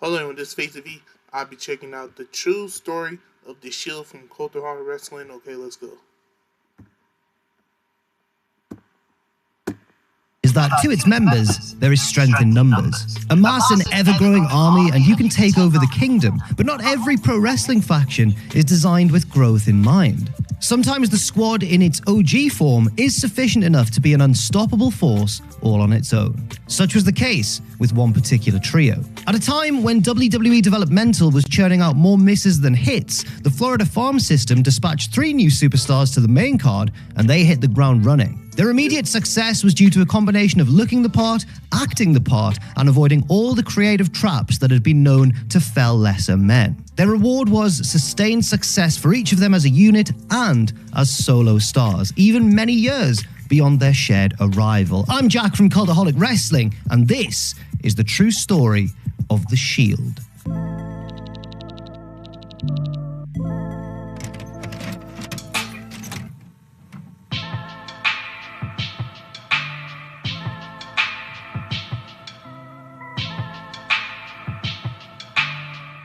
Hello, in this Face of E, I'll be checking out the true story of the Shield from Cold Hard Wrestling. Okay, let's go. Is that to its members, there is strength in numbers. Amass an ever-growing army and you can take over the kingdom, but not every pro wrestling faction is designed with growth in mind. Sometimes the squad in its OG form is sufficient enough to be an unstoppable force all on its own. Such was the case with one particular trio. At a time when WWE Developmental was churning out more misses than hits, the Florida Farm System dispatched 3 new superstars to the main card and they hit the ground running. Their immediate success was due to a combination of looking the part, acting the part, and avoiding all the creative traps that had been known to fell lesser men. Their reward was sustained success for each of them as a unit and as solo stars, even many years beyond their shared arrival. I'm Jack from Cultaholic Wrestling, and this is the true story of The Shield.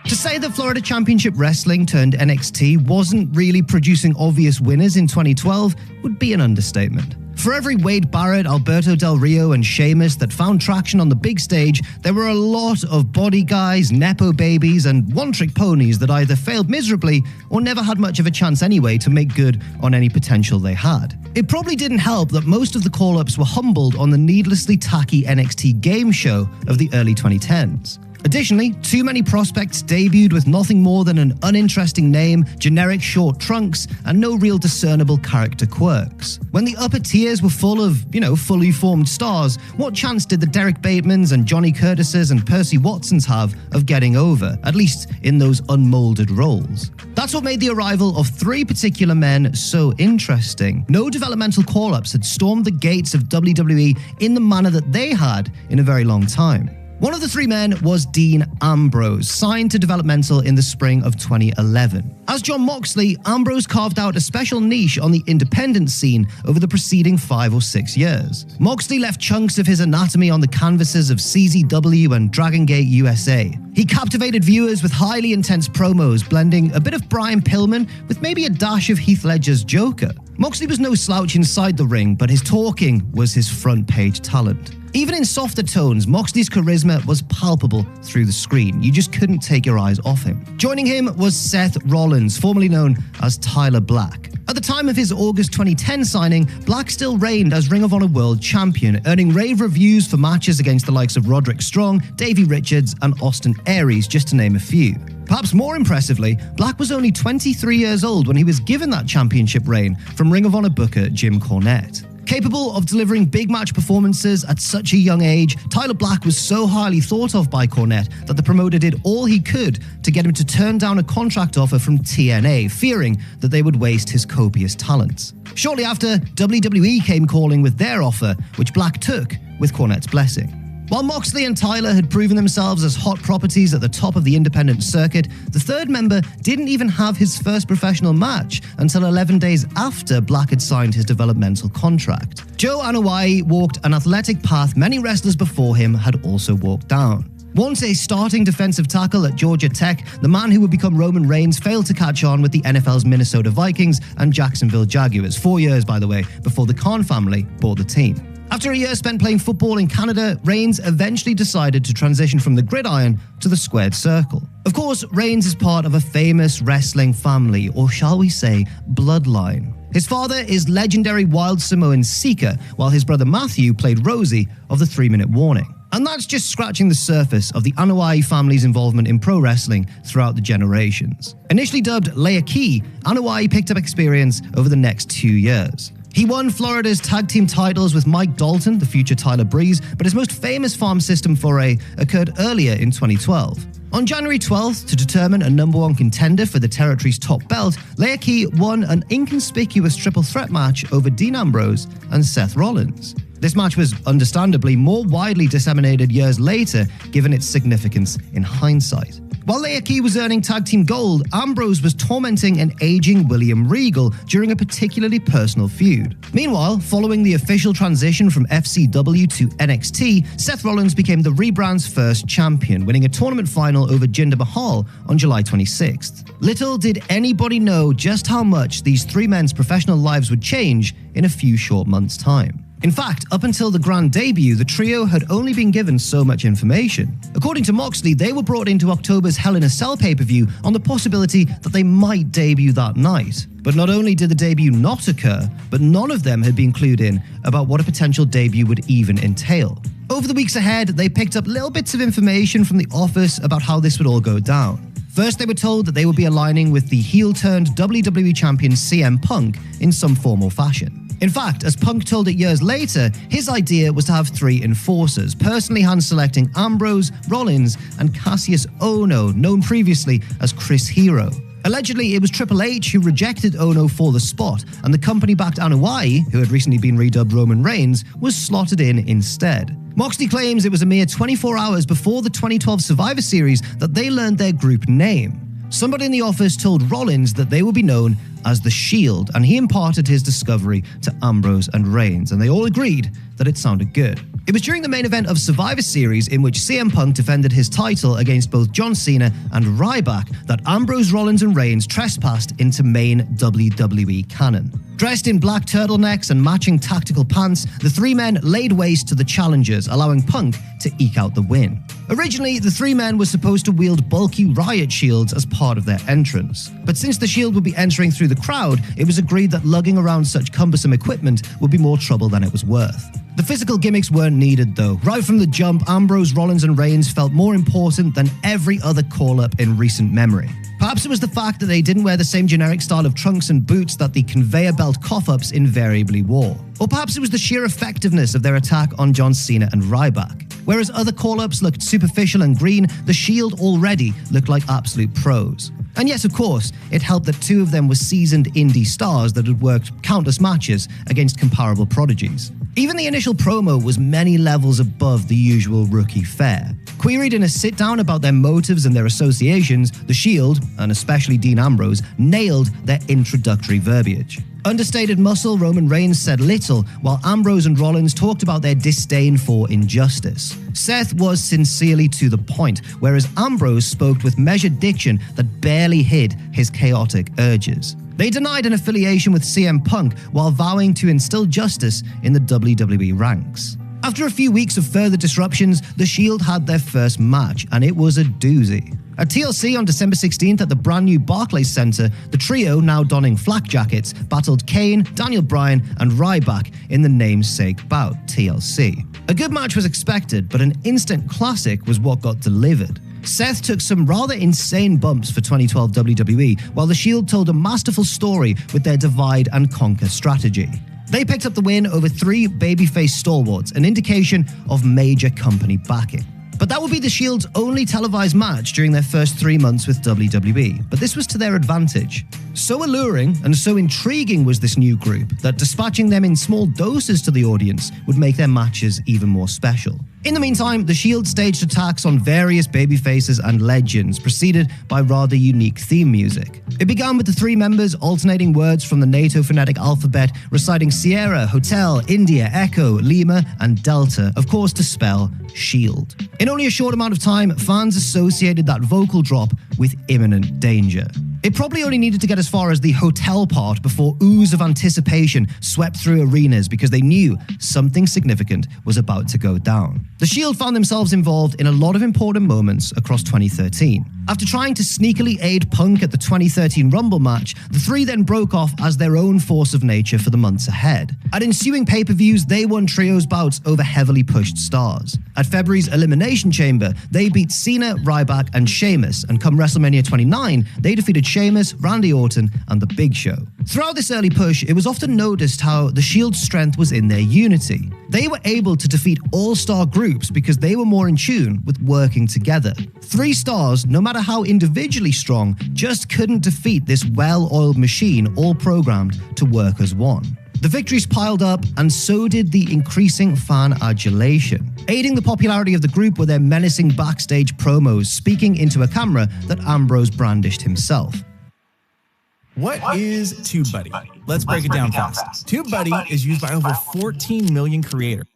To say that Florida Championship Wrestling turned NXT wasn't really producing obvious winners in 2012 would be an understatement. For every Wade Barrett, Alberto Del Rio, and Sheamus that found traction on the big stage, there were a lot of body guys, nepo babies, and one-trick ponies that either failed miserably or never had much of a chance anyway to make good on any potential they had. It probably didn't help that most of the call-ups were humbled on the needlessly tacky NXT game show of the early 2010s. Additionally, too many prospects debuted with nothing more than an uninteresting name, generic short trunks, and no real discernible character quirks. When the upper tiers were full of, fully formed stars, what chance did the Derek Batemans and Johnny Curtises and Percy Watsons have of getting over, at least in those unmolded roles? That's what made the arrival of 3 particular men so interesting. No developmental call-ups had stormed the gates of WWE in the manner that they had in a very long time. One of the 3 men was Dean Ambrose, signed to Developmental in the spring of 2011. As Jon Moxley, Ambrose carved out a special niche on the independent scene over the preceding 5 or 6 years. Moxley left chunks of his anatomy on the canvases of CZW and Dragon Gate USA. He captivated viewers with highly intense promos, blending a bit of Brian Pillman with maybe a dash of Heath Ledger's Joker. Moxley was no slouch inside the ring, but his talking was his front-page talent. Even in softer tones, Moxley's charisma was palpable through the screen. You just couldn't take your eyes off him. Joining him was Seth Rollins, formerly known as Tyler Black. At the time of his August 2010 signing, Black still reigned as Ring of Honor World Champion, earning rave reviews for matches against the likes of Roderick Strong, Davey Richards, and Austin Aries, just to name a few. Perhaps more impressively, Black was only 23 years old when he was given that championship reign from Ring of Honor booker Jim Cornette. Capable of delivering big match performances at such a young age, Tyler Black was so highly thought of by Cornette that the promoter did all he could to get him to turn down a contract offer from TNA, fearing that they would waste his copious talents. Shortly after, WWE came calling with their offer, which Black took with Cornette's blessing. While Moxley and Tyler had proven themselves as hot properties at the top of the independent circuit, the third member didn't even have his first professional match until 11 days after Black had signed his developmental contract. Joe Anoa'i walked an athletic path many wrestlers before him had also walked down. Once a starting defensive tackle at Georgia Tech, the man who would become Roman Reigns failed to catch on with the NFL's Minnesota Vikings and Jacksonville Jaguars, 4 years, by the way, before the Khan family bought the team. After a year spent playing football in Canada, Reigns eventually decided to transition from the gridiron to the squared circle. Of course, Reigns is part of a famous wrestling family, or shall we say, bloodline. His father is legendary Wild Samoan Sika, while his brother Matthew played Rosie of the 3-Minute Warning. And that's just scratching the surface of the Anoa'i family's involvement in pro wrestling throughout the generations. Initially dubbed Leia Key, Anoa'i picked up experience over the next 2 years. He won Florida's tag team titles with Mike Dalton, the future Tyler Breeze, but his most famous farm system foray occurred earlier in 2012. On January 12th, to determine a #1 contender for the territory's top belt, Leia Key won an inconspicuous triple threat match over Dean Ambrose and Seth Rollins. This match was understandably more widely disseminated years later, given its significance in hindsight. While Leakee was earning tag team gold, Ambrose was tormenting an aging William Regal during a particularly personal feud. Meanwhile, following the official transition from FCW to NXT, Seth Rollins became the rebrand's first champion, winning a tournament final over Jinder Mahal on July 26th. Little did anybody know just how much these three men's professional lives would change in a few short months' time. In fact, up until the grand debut, the trio had only been given so much information. According to Moxley, they were brought into October's Hell in a Cell pay-per-view on the possibility that they might debut that night. But not only did the debut not occur, but none of them had been clued in about what a potential debut would even entail. Over the weeks ahead, they picked up little bits of information from the office about how this would all go down. First, they were told that they would be aligning with the heel-turned WWE champion CM Punk in some form or fashion. In fact, as Punk told it years later, his idea was to have three enforcers, personally hand-selecting Ambrose, Rollins, and Cassius Ohno, known previously as Chris Hero. Allegedly, it was Triple H who rejected Ohno for the spot, and the company-backed Anoa'i, who had recently been redubbed Roman Reigns, was slotted in instead. Moxley claims it was a mere 24 hours before the 2012 Survivor Series that they learned their group name. Somebody in the office told Rollins that they would be known as The Shield, and he imparted his discovery to Ambrose and Reigns, and they all agreed that it sounded good. It was during the main event of Survivor Series, in which CM Punk defended his title against both John Cena and Ryback, that Ambrose, Rollins, and Reigns trespassed into main WWE canon. Dressed in black turtlenecks and matching tactical pants, the three men laid waste to the challengers, allowing Punk to eke out the win. Originally, the three men were supposed to wield bulky riot shields as part of their entrance. But since the shield would be entering through the crowd, it was agreed that lugging around such cumbersome equipment would be more trouble than it was worth. The physical gimmicks weren't needed though. Right from the jump, Ambrose, Rollins, and Reigns felt more important than every other call-up in recent memory. Perhaps it was the fact that they didn't wear the same generic style of trunks and boots that the conveyor belt cough-ups invariably wore. Or perhaps it was the sheer effectiveness of their attack on John Cena and Ryback. Whereas other call-ups looked superficial and green, the Shield already looked like absolute pros. And yes, of course, it helped that two of them were seasoned indie stars that had worked countless matches against comparable prodigies. Even the initial promo was many levels above the usual rookie fare. Queried in a sit-down about their motives and their associations, the Shield, and especially Dean Ambrose, nailed their introductory verbiage. Understated muscle, Roman Reigns said little, while Ambrose and Rollins talked about their disdain for injustice. Seth was sincerely to the point, whereas Ambrose spoke with measured diction that barely hid his chaotic urges. They denied an affiliation with CM Punk while vowing to instill justice in the WWE ranks. After a few weeks of further disruptions, the Shield had their first match, and it was a doozy. At TLC on December 16th at the brand new Barclays Center, the trio, now donning flak jackets, battled Kane, Daniel Bryan, and Ryback in the namesake bout, TLC. A good match was expected, but an instant classic was what got delivered. Seth took some rather insane bumps for 2012 WWE, while the Shield told a masterful story with their divide and conquer strategy. They picked up the win over three babyface stalwarts, an indication of major company backing. But that would be the Shield's only televised match during their first 3 months with WWE, but this was to their advantage. So alluring and so intriguing was this new group that dispatching them in small doses to the audience would make their matches even more special. In the meantime, the Shield staged attacks on various babyfaces and legends, preceded by rather unique theme music. It began with the three members alternating words from the NATO phonetic alphabet, reciting Sierra, Hotel, India, Echo, Lima, and Delta, of course to spell Shield. In only a short amount of time, fans associated that vocal drop with imminent danger. It probably only needed to get as far as the hotel part before ooze of anticipation swept through arenas because they knew something significant was about to go down. The Shield found themselves involved in a lot of important moments across 2013. After trying to sneakily aid Punk at the 2013 Rumble match, the three then broke off as their own force of nature for the months ahead. At ensuing pay-per-views, they won trios bouts over heavily pushed stars. At February's Elimination Chamber, they beat Cena, Ryback, and Sheamus, and come WrestleMania 29, they defeated Sheamus, Randy Orton, and The Big Show. Throughout this early push, it was often noticed how the Shield's strength was in their unity. They were able to defeat all-star groups because they were more in tune with working together. 3 stars, no matter how individually strong, just couldn't defeat this well-oiled machine all programmed to work as one. The victories piled up, and so did the increasing fan adulation. Aiding the popularity of the group were their menacing backstage promos, speaking into a camera that Ambrose brandished himself. What is TubeBuddy? Let's break it down fast. TubeBuddy is used by over 14 million creators.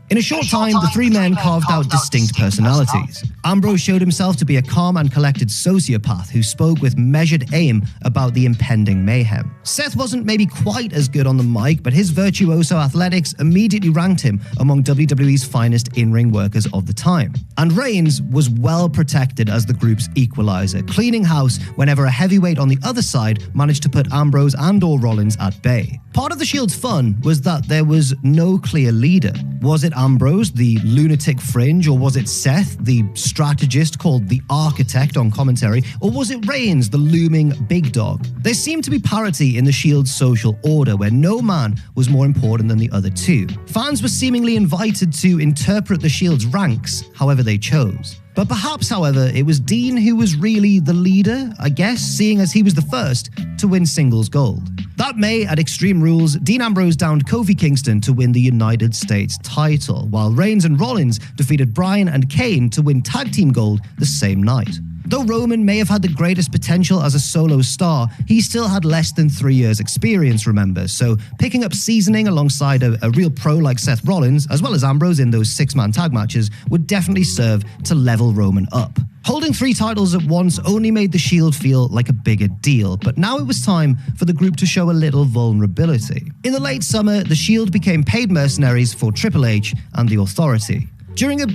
In a short time, the three men carved out distinct personalities. Ambrose showed himself to be a calm and collected sociopath who spoke with measured aim about the impending mayhem. Seth wasn't maybe quite as good on the mic, but his virtuoso athletics immediately ranked him among WWE's finest in-ring workers of the time. And Reigns was well protected as the group's equalizer, cleaning house whenever a heavyweight on the other side managed to put Ambrose and/or Rollins at bay. Part of the Shield's fun was that there was no clear leader. Was it Ambrose, the lunatic fringe, or was it Seth, the strategist called the Architect on commentary, or was it Reigns, the looming big dog? There seemed to be parity in the Shield's social order, where no man was more important than the other two. Fans were seemingly invited to interpret the Shield's ranks however they chose. But perhaps, however, it was Dean who was really the leader, I guess, seeing as he was the first to win singles gold. That May, at Extreme Rules, Dean Ambrose downed Kofi Kingston to win the United States title, while Reigns and Rollins defeated Bryan and Kane to win tag team gold the same night. Though Roman may have had the greatest potential as a solo star, he still had less than 3 years experience, remember, so picking up seasoning alongside a real pro like Seth Rollins, as well as Ambrose in those 6-man tag matches, would definitely serve to level Roman up. Holding 3 titles at once only made the Shield feel like a bigger deal, but now it was time for the group to show a little vulnerability. In the late summer, the Shield became paid mercenaries for Triple H and the Authority. During a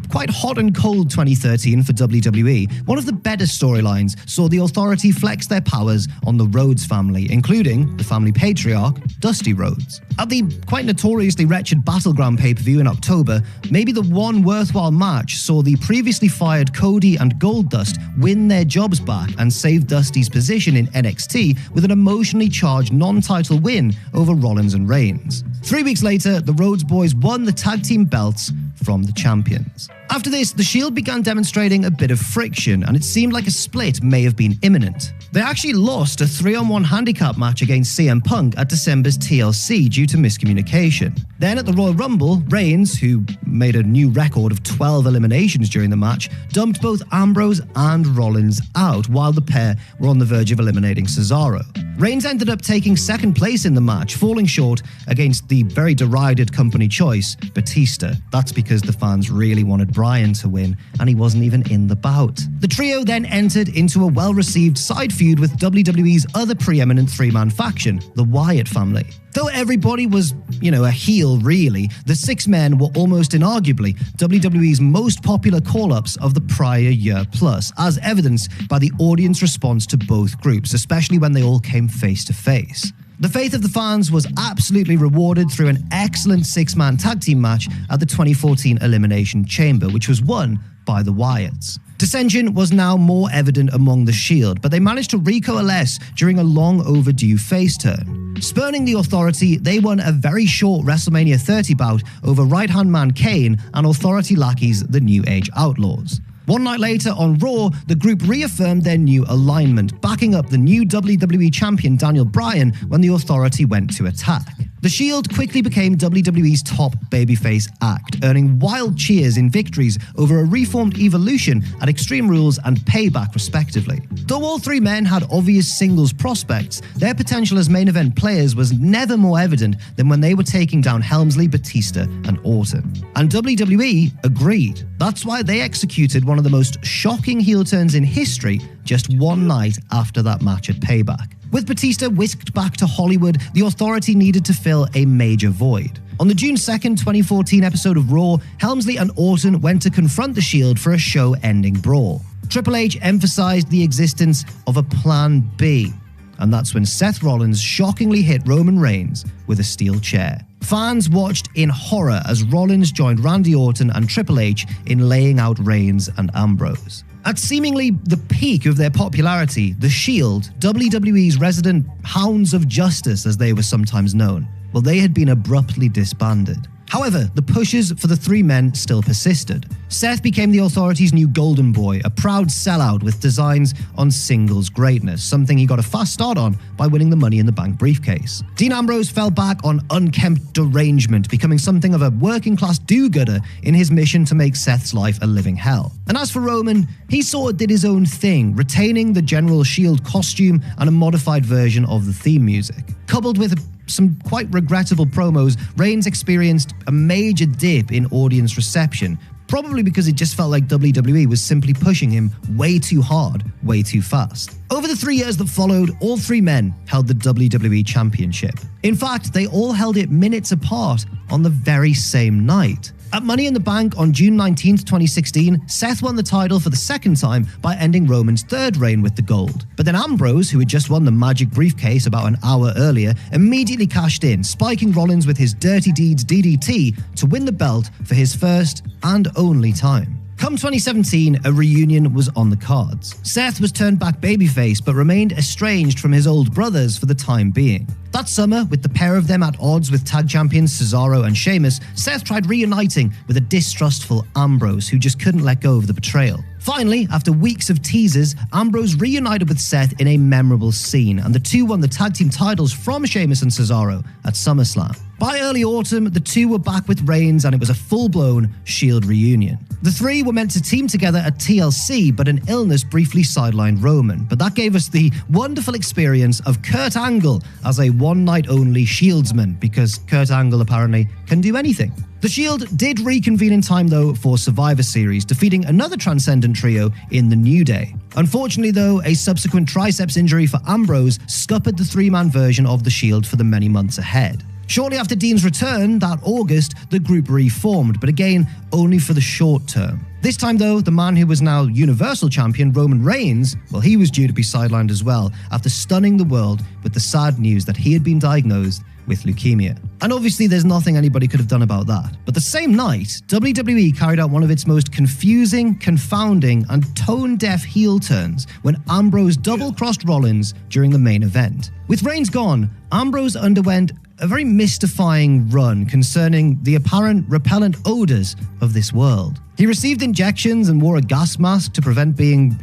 quite hot and cold 2013 for WWE, one of the better storylines saw the Authority flex their powers on the Rhodes family, including the family patriarch, Dusty Rhodes. At the quite notoriously wretched Battleground pay-per-view in October, maybe the one worthwhile match saw the previously fired Cody and Goldust win their jobs back and save Dusty's position in NXT with an emotionally charged non-title win over Rollins and Reigns. 3 weeks later, the Rhodes boys won the tag team belts from the champions. After this, the Shield began demonstrating a bit of friction, and it seemed like a split may have been imminent. They actually lost a 3-on-1 handicap match against CM Punk at December's TLC due to miscommunication. Then at the Royal Rumble, Reigns, who made a new record of 12 eliminations during the match, dumped both Ambrose and Rollins out while the pair were on the verge of eliminating Cesaro. Reigns ended up taking second place in the match, falling short against the very derided company choice, Batista. That's because the fans really wanted Bryan to win, and he wasn't even in the bout. The trio then entered into a well-received side feud with WWE's other preeminent 3-man faction, the Wyatt family. Though everybody was, a heel really, the 6 men were almost inarguably WWE's most popular call-ups of the prior year plus, as evidenced by the audience response to both groups, especially when they all came face to face. The faith of the fans was absolutely rewarded through an excellent 6-man tag team match at the 2014 Elimination Chamber, which was won by the Wyatts. Dissension was now more evident among the Shield, but they managed to recoalesce during a long overdue face turn. Spurning the Authority, they won a very short WrestleMania 30 bout over right-hand man Kane and Authority lackeys the New Age Outlaws. One night later on Raw, the group reaffirmed their new alignment, backing up the new WWE champion Daniel Bryan when the Authority went to attack. The Shield quickly became WWE's top babyface act, earning wild cheers in victories over a reformed Evolution at Extreme Rules and Payback respectively. Though all 3 men had obvious singles prospects, their potential as main event players was never more evident than when they were taking down Helmsley, Batista, and Orton. And WWE agreed. That's why they executed one of the most shocking heel turns in history just one night after that match at Payback. With Batista whisked back to Hollywood, the Authority needed to fill a major void. On the June 2nd, 2014 episode of Raw, Helmsley and Orton went to confront the Shield for a show-ending brawl. Triple H emphasized the existence of a Plan B, and that's when Seth Rollins shockingly hit Roman Reigns with a steel chair. Fans watched in horror as Rollins joined Randy Orton and Triple H in laying out Reigns and Ambrose. At seemingly the peak of their popularity, the Shield, WWE's resident Hounds of Justice as they were sometimes known, they had been abruptly disbanded. However, the pushes for the 3 men still persisted. Seth became the Authority's new golden boy, a proud sellout with designs on singles greatness, something he got a fast start on by winning the Money in the Bank briefcase. Dean Ambrose fell back on unkempt derangement, becoming something of a working-class do-gooder in his mission to make Seth's life a living hell. And as for Roman, he sort of did his own thing, retaining the General Shield costume and a modified version of the theme music. Coupled with some quite regrettable promos, Reigns experienced a major dip in audience reception, probably because it just felt like WWE was simply pushing him way too hard, way too fast. Over the 3 years that followed, all three men held the WWE Championship. In fact, they all held it minutes apart on the very same night. At Money in the Bank on June 19th, 2016, Seth won the title for the second time by ending Roman's third reign with the gold. But then Ambrose, who had just won the Magic Briefcase about an hour earlier, immediately cashed in, spiking Rollins with his Dirty Deeds DDT to win the belt for his first and only time. Come 2017, a reunion was on the cards. Seth was turned back babyface but remained estranged from his old brothers for the time being. That summer, with the pair of them at odds with tag champions Cesaro and Sheamus, Seth tried reuniting with a distrustful Ambrose who just couldn't let go of the betrayal. Finally, after weeks of teasers, Ambrose reunited with Seth in a memorable scene, and the two won the tag team titles from Sheamus and Cesaro at SummerSlam. By early autumn, the two were back with Reigns and it was a full-blown Shield reunion. The three were meant to team together at TLC, but an illness briefly sidelined Roman. But that gave us the wonderful experience of Kurt Angle as a one-night-only Shieldsman, because Kurt Angle apparently can do anything. The Shield did reconvene in time, though, for Survivor Series, defeating another Transcendent trio in the New Day. Unfortunately, though, a subsequent triceps injury for Ambrose scuppered the three-man version of the Shield for the many months ahead. Shortly after Dean's return, that August, the group reformed, but again, only for the short term. This time, though, the man who was now Universal Champion, Roman Reigns, well, he was due to be sidelined as well, after stunning the world with the sad news that he had been diagnosed with leukemia. And obviously, there's nothing anybody could have done about that. But the same night, WWE carried out one of its most confusing, confounding, and tone-deaf heel turns when Ambrose double-crossed Rollins during the main event. With Reigns gone, Ambrose underwent a very mystifying run concerning the apparent repellent odors of this world. He received injections and wore a gas mask to prevent being,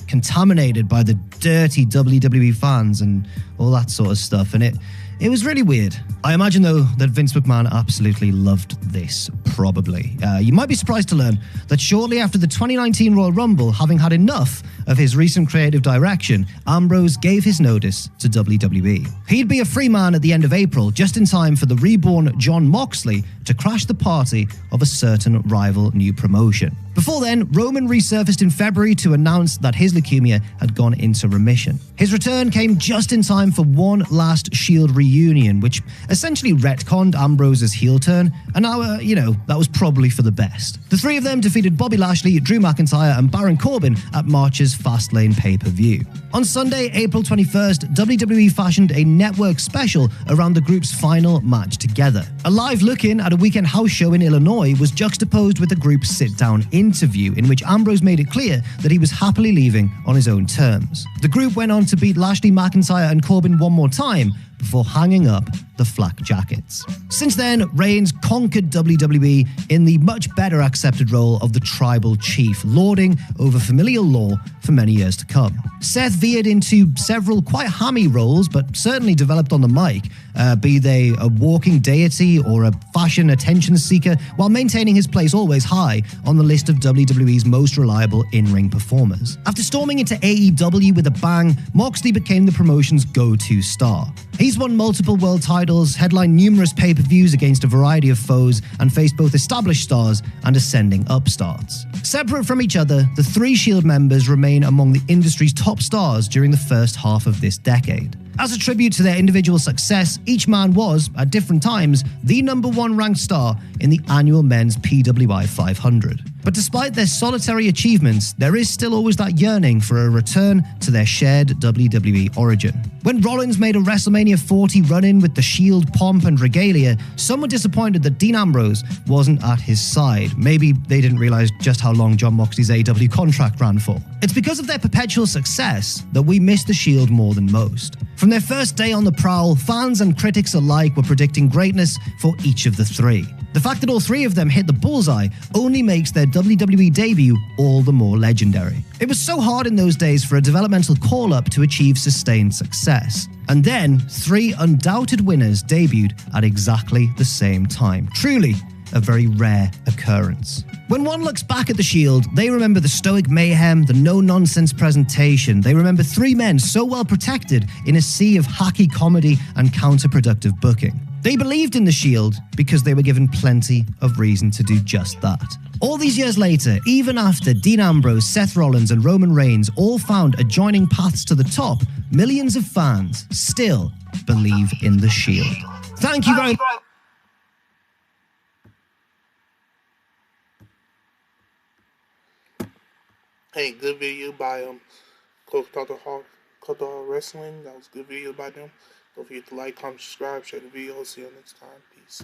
contaminated by the dirty WWE fans and all that sort of stuff. And it was really weird. I imagine, though, that Vince McMahon absolutely loved this, probably. You might be surprised to learn that shortly after the 2019 Royal Rumble, having had enough of his recent creative direction, Ambrose gave his notice to WWE. He'd be a free man at the end of April, just in time for the reborn Jon Moxley to crash the party of a certain rival new promotion. Before then, Roman resurfaced in February to announce that his leukemia had gone into remission. His return came just in time for one last Shield reunion, which essentially retconned Ambrose's heel turn, and now, that was probably for the best. The three of them defeated Bobby Lashley, Drew McIntyre, and Baron Corbin at March's Fastlane pay-per-view. On Sunday, April 21st, WWE fashioned a network special around the group's final match together. A live look-in at a weekend house show in Illinois was juxtaposed with the group's sit-down interview, in which Ambrose made it clear that he was happily leaving on his own terms. The group went on to beat Lashley, McIntyre, and Corbin one more time before hanging up the flak jackets. Since then, Reigns conquered WWE in the much better accepted role of the tribal chief, lording over familial law for many years to come. Seth veered into several quite hammy roles, but certainly developed on the mic, be they a walking deity or a fashion attention seeker, while maintaining his place always high on the list of WWE's most reliable in-ring performers. After storming into AEW with a bang, Moxley became the promotion's go-to star. He's won multiple world titles, headlined numerous pay-per-views against a variety of foes, and faced both established stars and ascending upstarts. Separate from each other, the three Shield members remain among the industry's top stars during the first half of this decade. As a tribute to their individual success, each man was, at different times, the number one ranked star in the annual men's PWI 500. But despite their solitary achievements, there is still always that yearning for a return to their shared WWE origin. When Rollins made a WrestleMania 40 run-in with the Shield pomp and regalia, some were disappointed that Dean Ambrose wasn't at his side. Maybe they didn't realize just how long Jon Moxley's AEW contract ran for. It's because of their perpetual success that we miss the Shield more than most. From their first day on the prowl, fans and critics alike were predicting greatness for each of the three. The fact that all three of them hit the bullseye only makes their WWE debut all the more legendary. It was so hard in those days for a developmental call-up to achieve sustained success. And then, three undoubted winners debuted at exactly the same time. Truly, a very rare occurrence. When one looks back at the Shield, they remember the stoic mayhem, the no-nonsense presentation. They remember three men so well protected in a sea of hacky comedy and counterproductive booking. They believed in the Shield because they were given plenty of reason to do just that. All these years later, even after Dean Ambrose, Seth Rollins, and Roman Reigns all found adjoining paths to the top, millions of fans still believe in the Shield. Thank you very much. Hey, good video by Koto Hall Wrestling. That was a good video by them. Don't forget to like, comment, subscribe, share the video. See you next time. Peace.